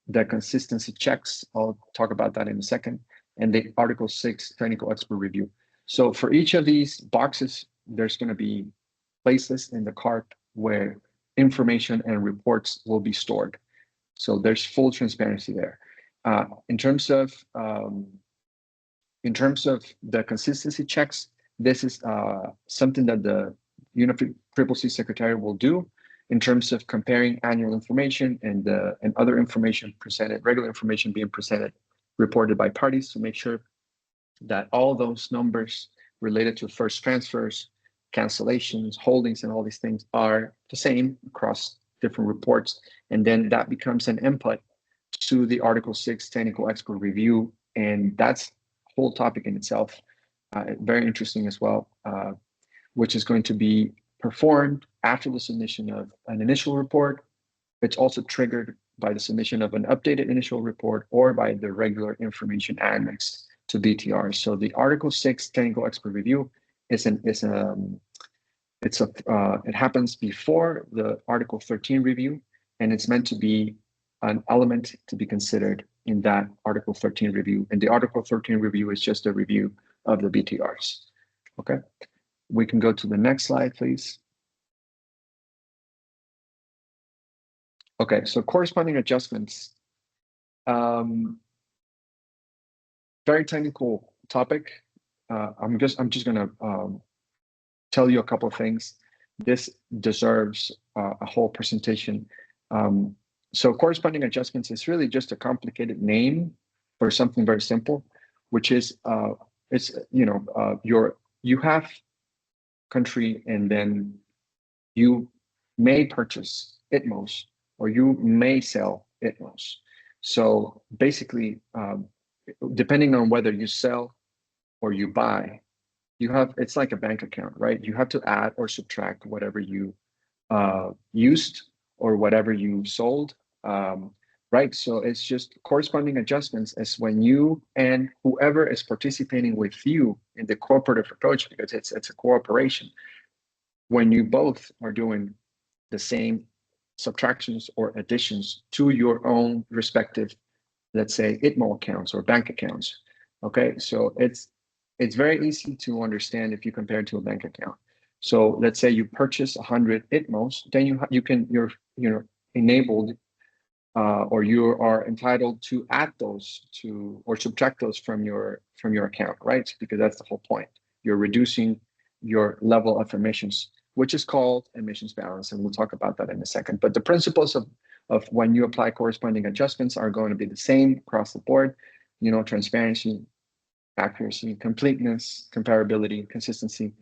[SPEAKER 4] the consistency checks, I'll talk about that in a second, and the Article 6 technical expert review. So for each of these boxes, there's going to be places in the cart where information and reports will be stored. So there's full transparency there. In terms of the consistency checks, this is something that the UNFCCC Secretariat will do in terms of comparing annual information and other information presented, regular information being presented, reported by parties to make sure that all those numbers related to first transfers, cancellations, holdings, and all these things are the same across different reports. And then that becomes an input to the Article 6 technical expert review. And that's a whole topic in itself, very interesting as well, which is going to be performed after the submission of an initial report. It's also triggered by the submission of an updated initial report or by the regular information annex to BTR. So the Article 6 technical expert review it happens before the Article 13 review, and it's meant to be an element to be considered in that Article 13 review. And the Article 13 review is just a review of the BTRs. Okay, we can go to the next slide, please. Okay, so corresponding adjustments. Very technical topic. I'm just gonna tell you a couple of things. This deserves a whole presentation. So corresponding adjustments is really just a complicated name for something very simple, which is you have country and then you may purchase ITMOs or you may sell ITMOs. So basically, depending on whether you sell or you buy, it's like a bank account, right? You have to add or subtract whatever you used or whatever you sold, right? So it's just corresponding adjustments as when you and whoever is participating with you in the cooperative approach, because it's a cooperation, when you both are doing the same subtractions or additions to your own respective, let's say, ITMO accounts or bank accounts. Okay, so it's very easy to understand if you compare it to a bank account. So let's say you purchase 100 ITMOs, then you're enabled or you are entitled to add those to or subtract those from your account, right? Because that's the whole point. You're reducing your level of emissions, which is called emissions balance, and we'll talk about that in a second. But the principles of when you apply corresponding adjustments are going to be the same across the board. Transparency, accuracy, completeness, comparability, consistency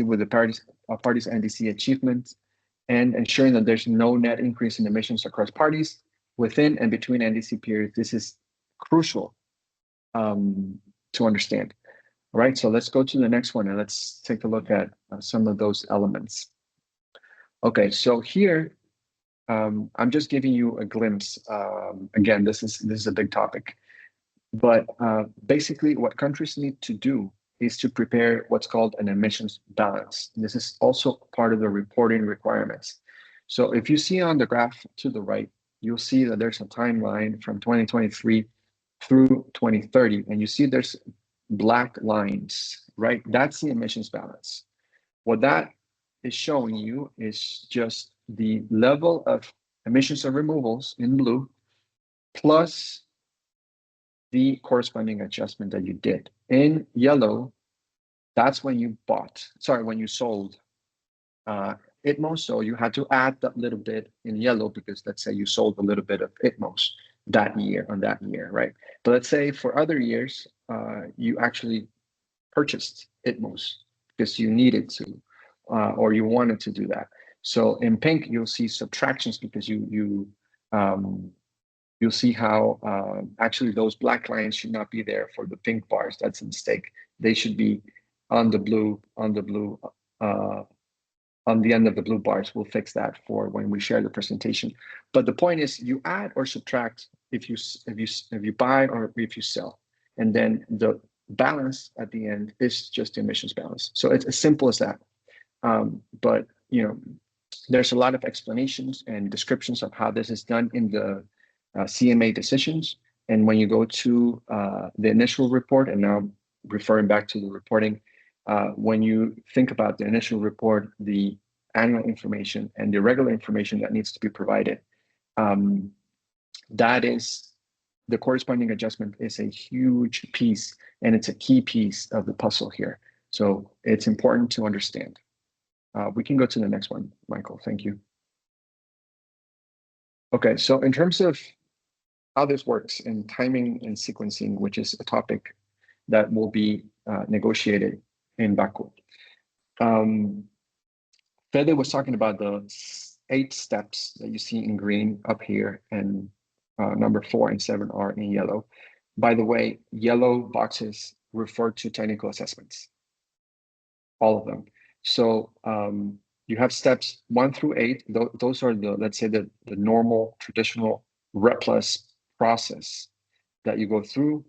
[SPEAKER 4] with the parties' NDC achievements, and ensuring that there's no net increase in emissions across parties within and between NDC periods. This is crucial to understand. All right, so let's go to the next one and let's take a look at some of those elements. Okay, so here I'm just giving you a glimpse. Again, this is a big topic, but basically what countries need to do is to prepare what's called an emissions balance. This is also part of the reporting requirements. So if you see on the graph to the right, you'll see that there's a timeline from 2023 through 2030, and you see there's black lines, right? That's the emissions balance. What that is showing you is just the level of emissions and removals in blue plus the corresponding adjustment that you did. In yellow, that's when you sold ITMOs. So you had to add that little bit in yellow because let's say you sold a little bit of ITMOs that year, right? But let's say for other years, you actually purchased ITMOs because you needed to, or you wanted to do that. So in pink, you'll see subtractions because you'll see how actually those black lines should not be there for the pink bars. That's a mistake. They should be on the blue, on the end of the blue bars. We'll fix that for when we share the presentation. But the point is, you add or subtract if you buy or if you sell, and then balance at the end is just the emissions balance. So it's as simple as that. But there's a lot of explanations and descriptions of how this is done in the CMA decisions. And when you go to the initial report, and now referring back to the reporting, when you think about the initial report, the annual information and the regular information that needs to be provided, that is the corresponding adjustment is a huge piece, and it's a key piece of the puzzle here. So it's important to understand. We can go to the next one, Michael. Thank you. Okay, so in terms of how this works in timing and sequencing, which is a topic that will be negotiated in Baku. Fede was talking about the 8 steps that you see in green up here, and number 4 and 7 are in yellow. By the way, yellow boxes refer to technical assessments, all of them. So you have steps 1 through 8. Those are the, let's say, the normal traditional REPLUS process that you go through,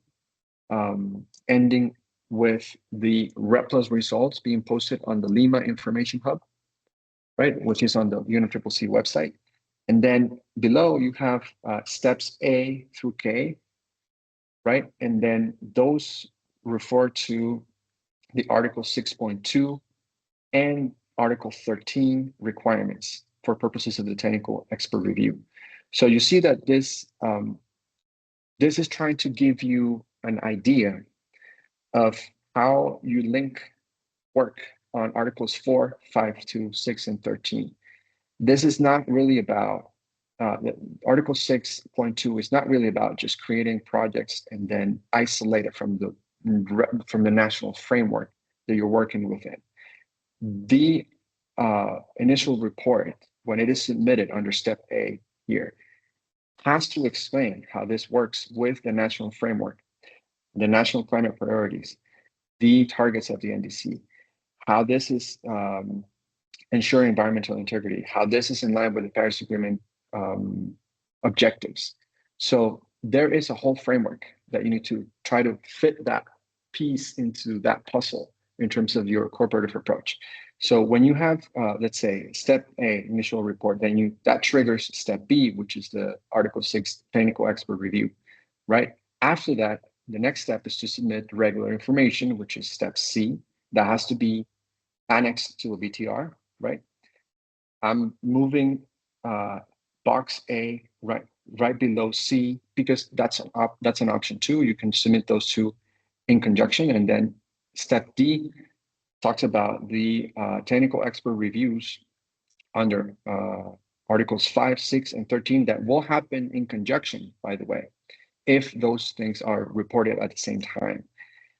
[SPEAKER 4] ending with the REPLUS results being posted on the Lima Information Hub, right, which is on the UNFCCC website. And then below you have steps A through K, right? And then those refer to the Article 6.2 and Article 13 requirements for purposes of the technical expert review. So you see that this is trying to give you an idea of how you link work on Articles 4, 5, 2, 6, and 13. This is not really about, Article 6.2 is not really about just creating projects and then isolate it from the national framework that you're working within. The initial report, when it is submitted under step A here, has to explain how this works with the national framework, the national climate priorities, the targets of the NDC, how this is ensuring environmental integrity, how this is in line with the Paris Agreement objectives. So there is a whole framework that you need to try to fit that piece into that puzzle in terms of your cooperative approach. So when you have, let's say, step A, initial report, then that triggers step B, which is the Article 6 technical expert review, right? After that, the next step is to submit regular information, which is step C. That has to be annexed to a BTR, right? I'm moving box A right below C because that's an option too. You can submit those two in conjunction, and then step D talks about the technical expert reviews under Articles 5, 6, and 13 that will happen in conjunction, by the way, if those things are reported at the same time.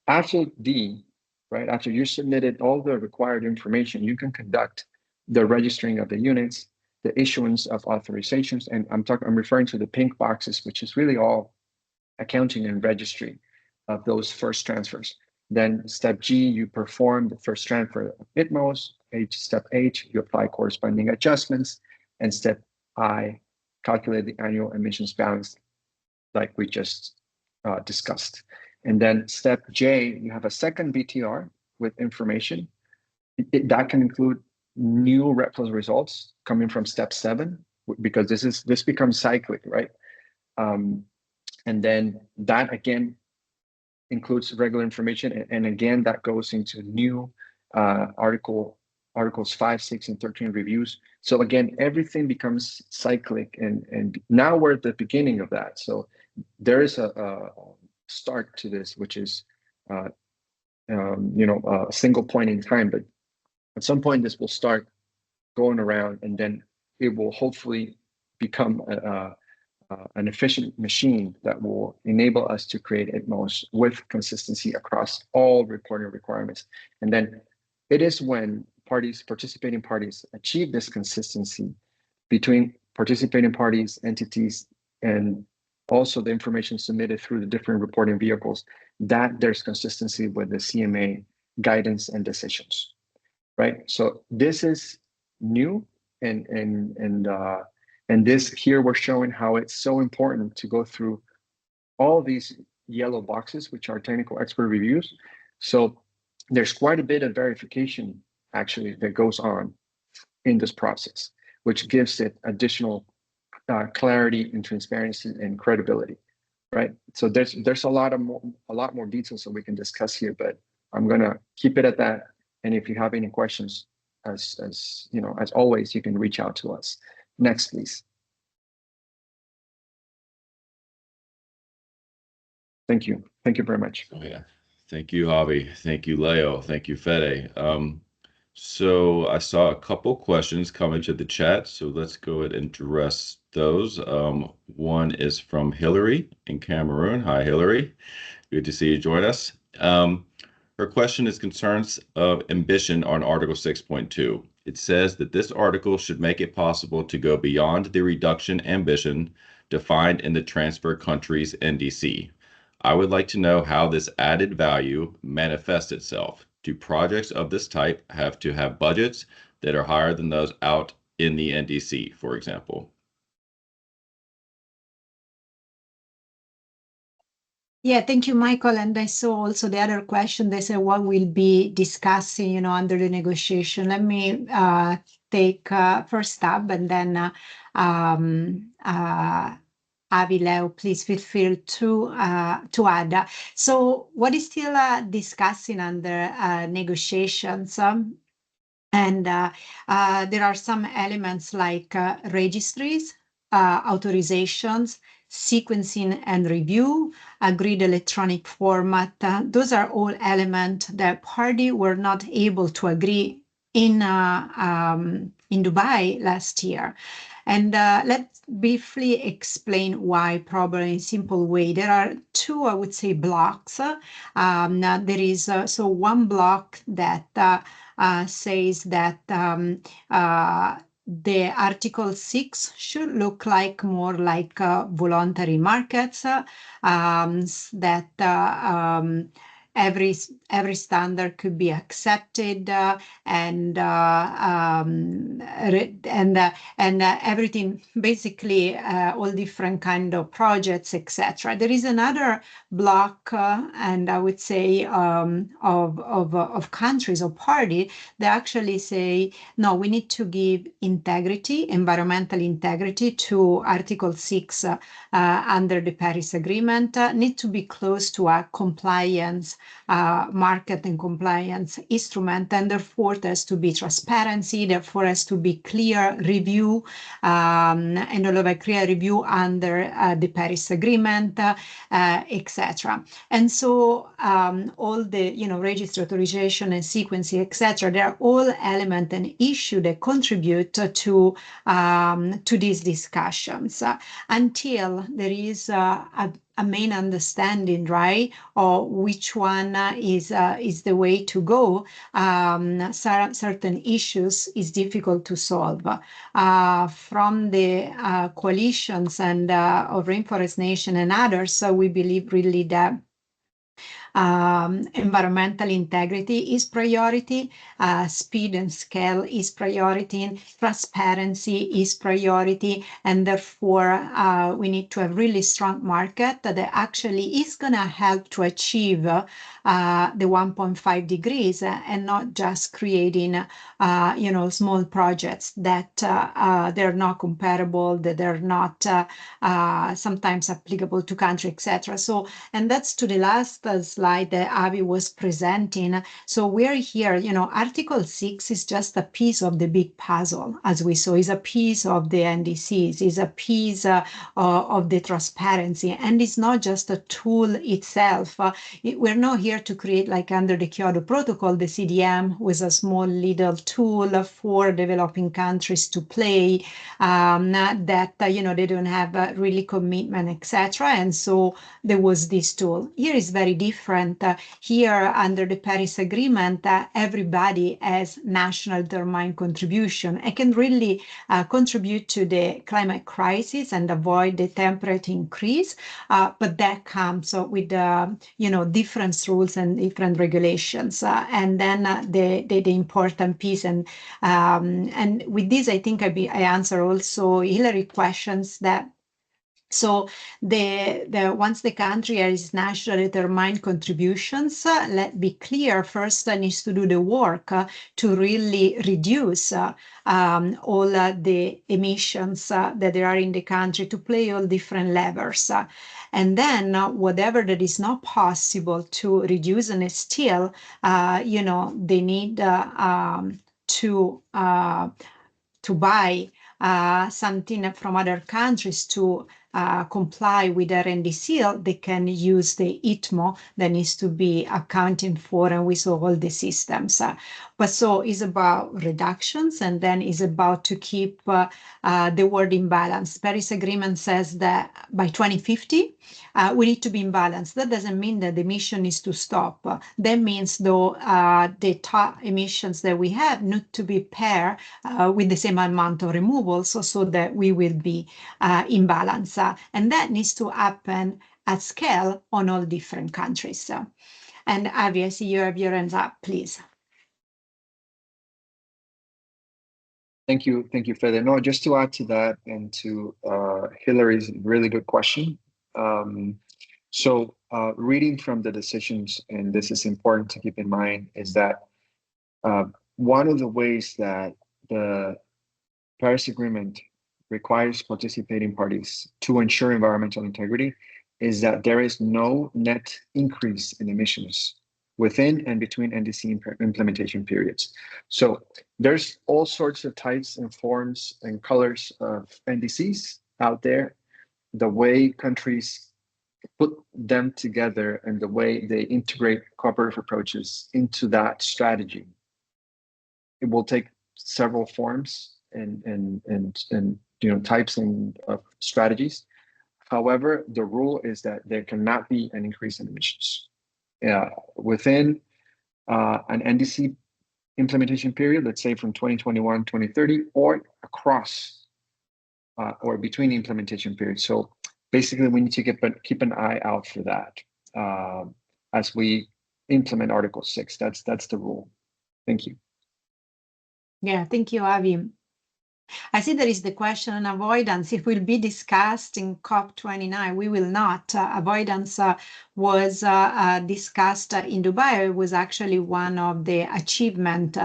[SPEAKER 4] After D, right, after you submitted all the required information, you can conduct the registering of the units, the issuance of authorizations, and I'm referring to the pink boxes, which is really all accounting and registry of those first transfers. Then step G, you perform the first transfer of ITMOs. Step H, you apply corresponding adjustments. And step I, calculate the annual emissions balance like we just discussed. And then step J, you have a second BTR with information. That can include new REPLUS results coming from step 7, because this becomes cyclic, right? And then that again includes regular information, and again that goes into new Articles 5, 6, and 13 reviews. So again, everything becomes cyclic, and now we're at the beginning of that. So there is a start to this, which is a single point in time, but at some point this will start going around, and then it will hopefully become an efficient machine that will enable us to create ITMOs with consistency across all reporting requirements. And then it is when participating parties achieve this consistency between participating parties, entities, and also the information submitted through the different reporting vehicles, that there's consistency with the CMA guidance and decisions, right? So this is new, and this here we're showing how it's so important to go through all these yellow boxes, which are technical expert reviews. So there's quite a bit of verification actually that goes on in this process, which gives it additional clarity and transparency and credibility, right? So there's a lot more details that we can discuss here, but I'm gonna keep it at that. And if you have any questions, as you know, as always, you can reach out to us. Next, please. Thank you. Thank you very much.
[SPEAKER 1] Oh, yeah. Thank you, Javi. Thank you, Leo. Thank you, Fede. So I saw a couple questions come into the chat, so let's go ahead and address those. One is from Hillary in Cameroon. Hi, Hillary. Good to see you join us. Her question is concerns of ambition on Article 6.2. It says that this article should make it possible to go beyond the reduction ambition defined in the transfer countries NDC. I would like to know how this added value manifests itself. Do projects of this type have to have budgets that are higher than those out in the NDC, for example?
[SPEAKER 2] Yeah, thank you, Michael. And I saw also the other question. They said what we'll be discussing, under the negotiation. Let me take first stab, and then Avi, Leo, please feel free to add. So what is still discussing under negotiations? And there are some elements like registries, authorizations, sequencing and review, agreed electronic format. Those are all elements that party were not able to agree in Dubai last year. And let's briefly explain why, probably in a simple way. There are two, I would say, blocks. There is so one block that says that the Article 6 should look like more like voluntary markets, that every standard could be accepted, and everything, basically all different kind of projects, etc. There is another block, and I would say of countries or party that actually say, no, we need to give integrity, environmental integrity to Article 6 under the Paris Agreement, need to be close to a compliance market and compliance instrument, and therefore there has to be transparency, therefore has to be clear review, and all of a clear review under the Paris Agreement, etc. And so all the registry authorization and sequencing, etc., they are all elements and issues that contribute to these discussions until there is a main understanding, right, or which one is the way to go. Certain issues is difficult to solve. From the coalitions and of Rainforest Nation and others, so we believe really that environmental integrity is priority, speed and scale is priority, transparency is priority, and therefore we need to have really strong market that actually is going to help to achieve the 1.5 degrees and not just creating small projects that they're not comparable, that they're not sometimes applicable to country, etc. So, and that's to the last slide that Avi was presenting. So we're here, Article 6 is just a piece of the big puzzle, as we saw, is a piece of the NDCs, is a piece of the transparency, and it's not just a tool itself. We're not here to create, like under the Kyoto Protocol, the CDM was a small little tool for developing countries to play, that, they don't have really commitment, etc. And so there was this tool. Here is very different. Here under the Paris Agreement, everybody has national determined contribution and can really contribute to the climate crisis and avoid the temperature increase. But that comes with different rules and different regulations. And then the important piece, and with this, I think I answer also Hillary questions that So once the country has nationally determined contributions, let's be clear, first needs to do the work to really reduce all the emissions that there are in the country, to play all different levers. And then whatever that is not possible to reduce, and still, they need to buy something from other countries to comply with their NDC, they can use the ITMO that needs to be accounted for, and we saw all the systems. But so it's about reductions, and then it's about to keep the world in balance. Paris Agreement says that by 2050, we need to be in balance. That doesn't mean that the emission is to stop. That means, though, the top emissions that we have need to be paired with the same amount of removals, so that we will be in balance. And that needs to happen at scale on all different countries. And Avi, I see you have your hands up, please.
[SPEAKER 4] Thank you, Fede. No, just to add to that and to Hillary's really good question. So reading from the decisions, and this is important to keep in mind, is that one of the ways that the Paris Agreement requires participating parties to ensure environmental integrity is that there is no net increase in emissions within and between NDC implementation periods. So there's all sorts of types and forms and colors of NDCs out there. The way countries put them together and the way they integrate cooperative approaches into that strategy, it will take several forms and types of strategies. However, the rule is that there cannot be an increase in emissions within an NDC implementation period, let's say from 2021 2030, or across or between the implementation periods. So basically, we need to keep an eye out for that as we implement Article 6. That's the rule. Thank you.
[SPEAKER 2] Yeah, thank you, Avi. I see there is the question on avoidance. It will be discussed in COP29. We will not. Avoidance was discussed in Dubai. It was actually one of the achievements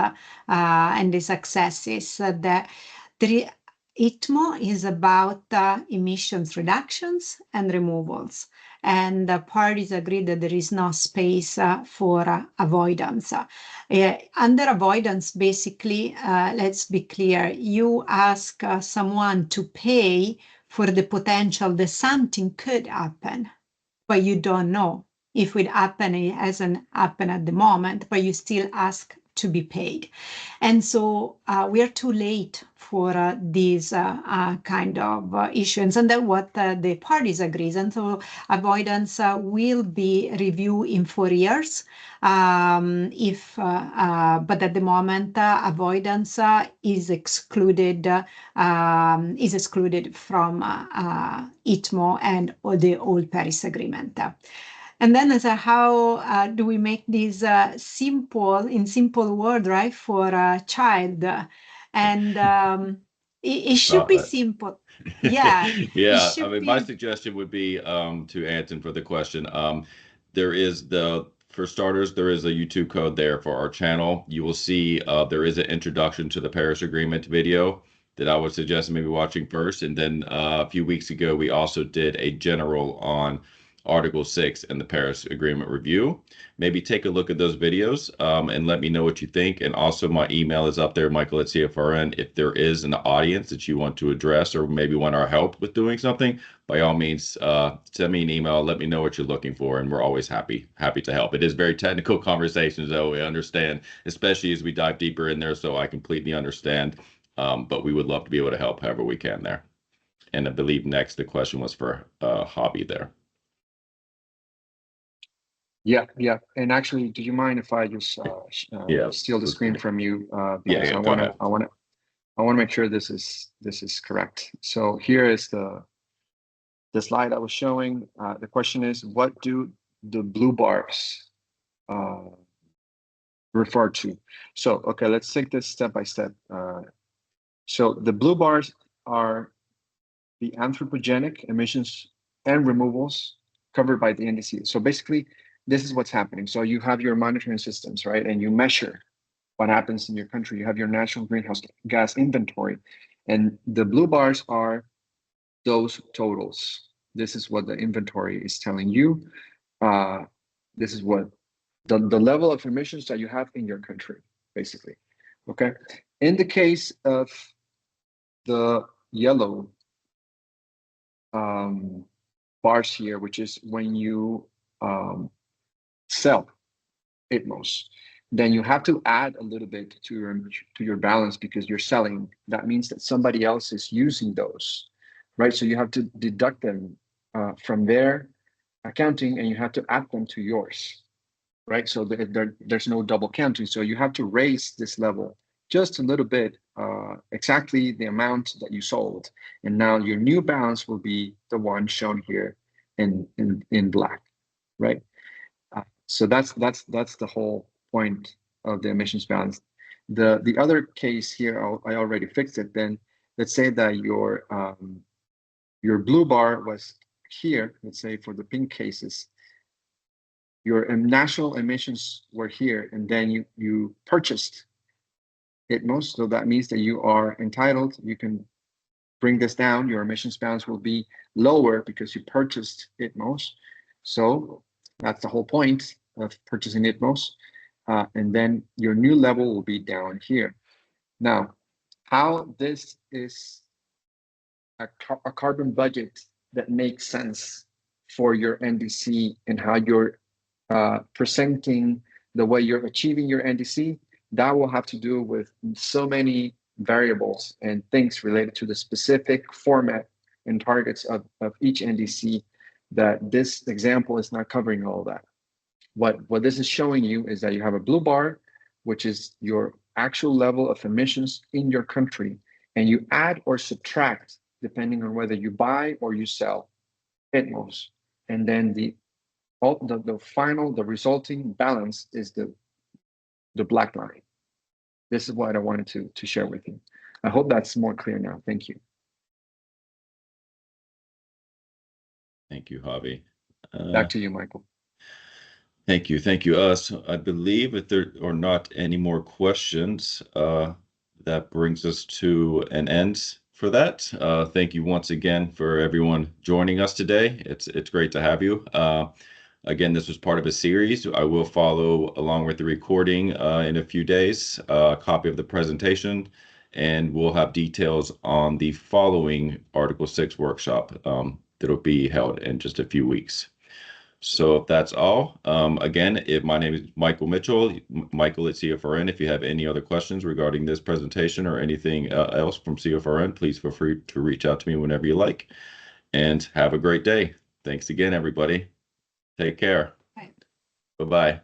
[SPEAKER 2] and the successes. The ITMO is about emissions reductions and removals. And the parties agreed that there is no space for avoidance. Under avoidance, basically, let's be clear, you ask someone to pay for the potential that something could happen, but you don't know if it happened. It hasn't happened at the moment, but you still ask to be paid. And so we are too late for these kind of issues, and that's what the parties agree. And so avoidance will be reviewed in 4 years. But at the moment, avoidance is excluded from ITMO and the old Paris Agreement. And then as how do we make this simple word, right, for a child? And it should be simple. Yeah.
[SPEAKER 1] Yeah. I mean, my suggestion would be to Anton for the question. For starters, there is a YouTube code there for our channel. You will see there is an introduction to the Paris Agreement video that I would suggest maybe watching first. And then a few weeks ago, we also did a general on Article 6 and the Paris Agreement review. Maybe take a look at those videos and let me know what you think. And also my email is up there, Michael@CFRN. If there is an audience that you want to address or maybe want our help with doing something, by all means, send me an email. Let me know what you're looking for. And we're always happy to help. It is very technical conversations, though. We understand, especially as we dive deeper in there. So I completely understand. But we would love to be able to help however we can there. And I believe next the question was for Hobby there.
[SPEAKER 4] Yeah. And actually, do you mind if I just steal the screen from you? Because I want to make sure this is correct. So here is the slide I was showing. The question is, what do the blue bars refer to? So okay, let's take this step by step. So the blue bars are the anthropogenic emissions and removals covered by the NDC. So basically, this is what's happening. So you have your monitoring systems, right? And you measure what happens in your country. You have your national greenhouse gas inventory. And the blue bars are those totals. This is what the inventory is telling you. This is what the level of emissions that you have in your country, basically. Okay. In the case of the yellow bars here, which is when you sell ITMOs, then you have to add a little bit to your balance because you're selling. That means that somebody else is using those, right? So you have to deduct them from their accounting and you have to add them to yours, right? So there's no double counting. So you have to raise this level just a little bit, exactly the amount that you sold. And now your new balance will be the one shown here in black, right? So that's the whole point of the emissions balance. The other case here, I already fixed it. Then let's say that your blue bar was here. Let's say for the pink cases, your national emissions were here, and then you purchased ITMOs. So that means that you are entitled. You can bring this down. Your emissions balance will be lower because you purchased ITMOs. So that's the whole point of purchasing ITMOs. And then your new level will be down here. Now, how this is a carbon budget that makes sense for your NDC and how you're presenting the way you're achieving your NDC, that will have to do with so many variables and things related to the specific format and targets of each NDC that this example is not covering all that. What this is showing you is that you have a blue bar, which is your actual level of emissions in your country, and you add or subtract depending on whether you buy or you sell ITMOs. And then the resulting balance is the black line. This is what I wanted to share with you. I hope that's more clear now. Thank you.
[SPEAKER 1] Thank you, Javi.
[SPEAKER 4] Back to you, Michael.
[SPEAKER 1] Thank you. Thank you. So I believe if there are not any more questions, that brings us to an end for that. Thank you once again for everyone joining us today. It's great to have you. Again, this was part of a series. I will follow along with the recording in a few days, a copy of the presentation, and we'll have details on the following Article 6 workshop that'll be held in just a few weeks. So that's all. Again, my name is Michael Mitchell, Michael at CFRN. If you have any other questions regarding this presentation or anything else from CFRN, please feel free to reach out to me whenever you like. And have a great day. Thanks again, everybody. Take care.
[SPEAKER 2] Bye.
[SPEAKER 1] Bye-bye.